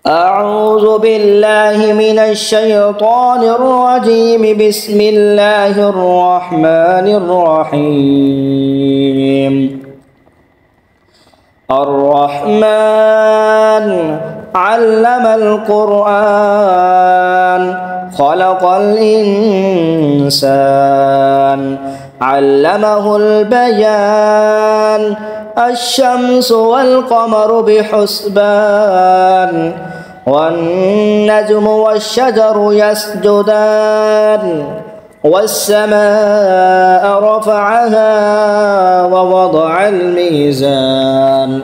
أعوذ بالله من الشيطان الرجيم. بسم الله الرحمن الرحيم. الرحمن علم القرآن خلق الإنسان علمه البيان الشمس والقمر بحسبان والنجم والشجر يسجدان والسماء رفعها ووضع الميزان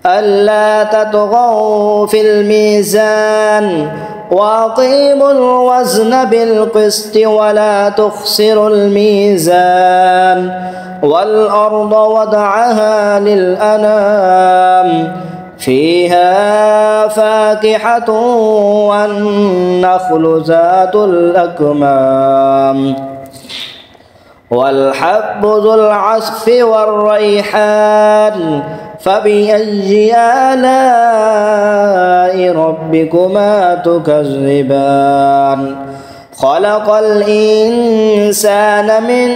ألا تطغوا في الميزان وأقيموا الوزن بالقسط ولا تخسروا الميزان والأرض وضعها للأنام فيها فاكهة والنخل ذات الأكمام والحب ذو العصف والريحان فبأي آلاء ربكما تكذبان خلق الإنسان من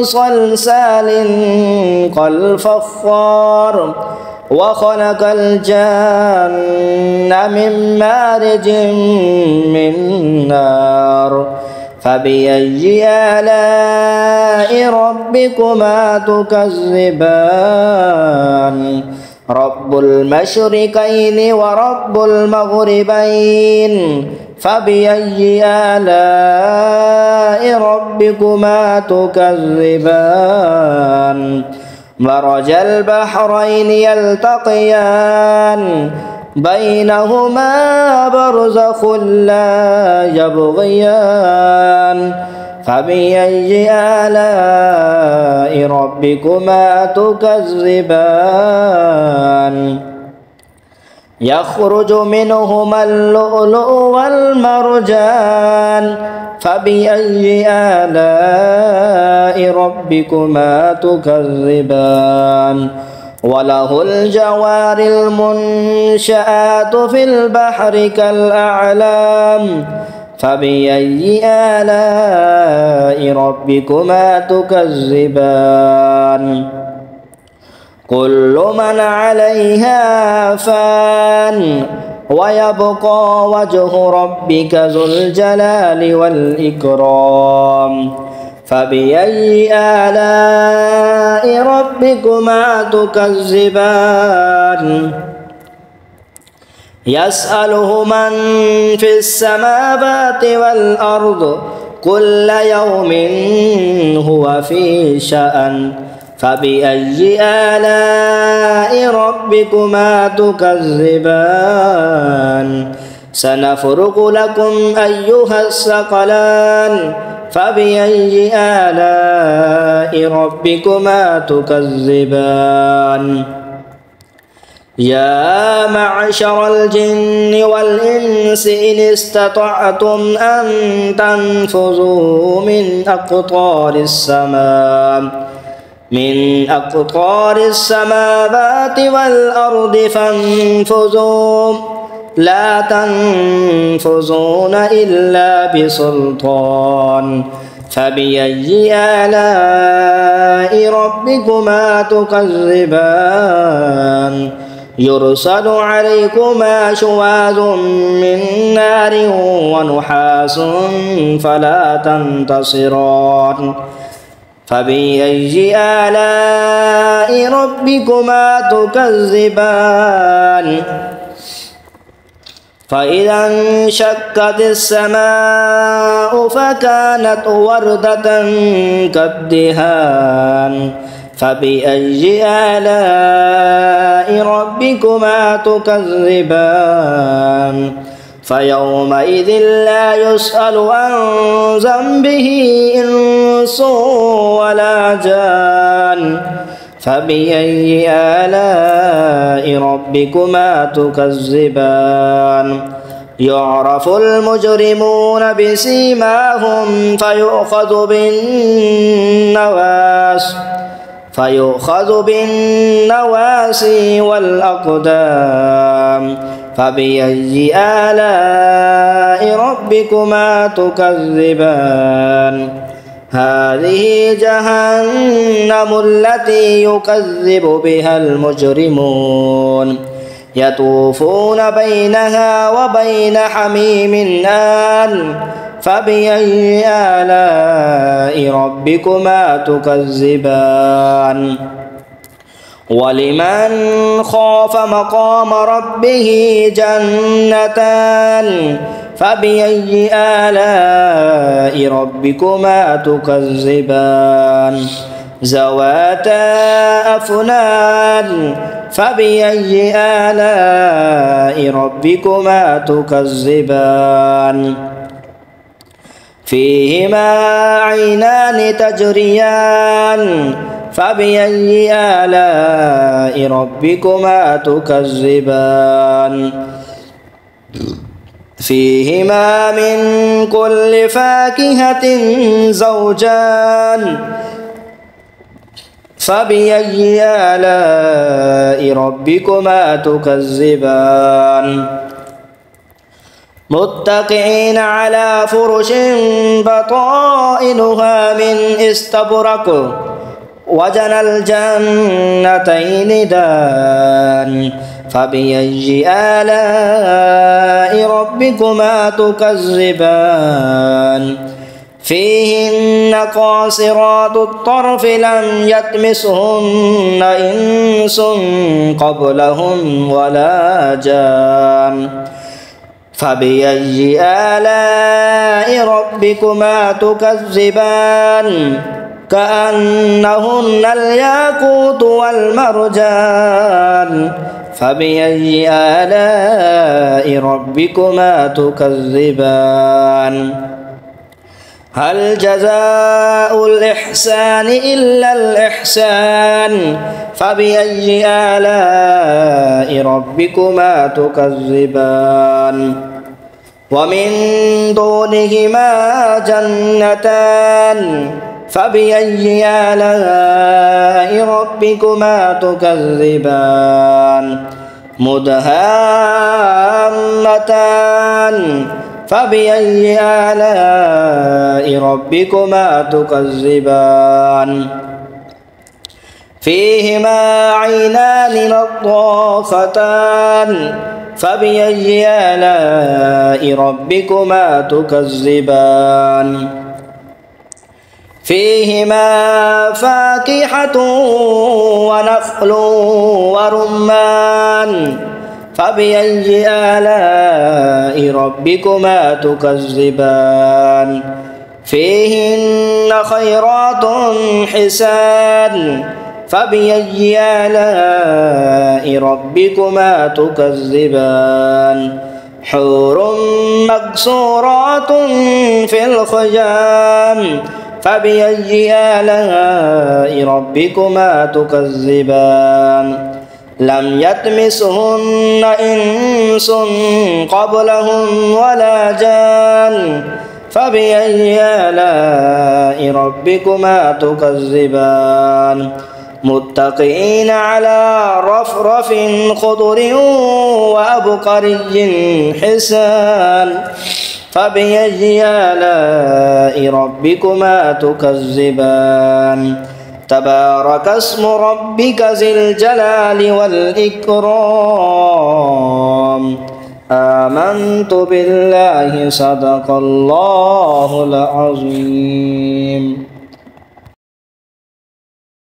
صلصال كالفخار وخلق الجن من مارج من نار فبأي آلاء ربكما تكذبان رب المشرقين ورب المغربين فبأي آلاء ربكما تكذبان مرج البحرين يلتقيان بينهما برزخ لا يبغيان فبأي آلاء ربكما تكذبان يخرج منهما اللؤلؤ والمرجان فبأي آلاء ربكما تكذبان وله الجوار المنشآت في البحر كالأعلام فبأي آلاء ربكما تكذبان كل من عليها فان ويبقى وجه ربك ذو الجلال والإكرام فبأي آلاء ربكما تكذبان يسأله من في السماوات والأرض كل يوم هو في شأن فبأي آلاء ربكما تكذبان سنفرغ لكم أيها الثقلان فبأي آلاء ربكما تكذبان يا معشر الجن والإنس إن استطعتم أن تنفذوا من أقطار السماوات والأرض فانفذوا لا تنفذون إلا بسلطان فبأي آلاء ربكما تكذبان يرسل عليكما شواظ من نار ونحاس فلا تنتصران فبأي آلاء ربكما تكذبان فإذا انشقت السماء فكانت وردة كالدهان فبأي آلاء ربكما تكذبان فيومئذ لا يسأل عن ذنبه إنس ولا جان فبأي آلاء ربكما تكذبان يعرف المجرمون بسيماهم فيؤخذ بالنواسي والأقدام فبأي آلاء ربكما تكذبان هذه جهنم التي يكذب بها المجرمون يطوفون بينها وبين حميم آن فبأي آلاء ربكما تكذبان ولمن خاف مقام ربه جنتان فبأي آلاء ربكما تكذبان ذواتا أفنان فبأي آلاء ربكما تكذبان فيهما عينان تجريان فبأي آلاء ربكما تكذبان فيهما من كل فاكهة زوجان فبأي آلاء ربكما تكذبان متكئين على فرش بطائنها من استبرق وجنى الجنتين دان فبأي آلاء ربكما تكذبان فيهن قاصرات الطرف لم يطمسهن إنس قبلهم ولا جان فبأي آلاء ربكما تكذبان كأنهن الياقوت والمرجان فبأي آلاء ربكما تكذبان هل جزاء الإحسان إلا الإحسان فبأي آلاء ربكما تكذبان ومن دونهما جنتان فبأي آلاء ربكما تكذبان مدهامتان فبأي آلاء ربكما تكذبان فيهما عينان نضاختان فبأي آلاء ربكما تكذبان فيهما فاكهة ونخل ورمان فبأي آلاء ربكما تكذبان فيهن خيرات حسان فبأي آلاء ربكما تكذبان حور مقصورات في الخيام فبأي آلاء ربكما تكذبان لم يطمسهن إنس قبلهم ولا جان فبأي آلاء ربكما تكذبان متكئين على رفرف خضر وأبقري حسان فبأي آلاء ربكما تكذبان تبارك اسم ربك ذي الجلال والإكرام آمنت بالله صدق الله العظيم.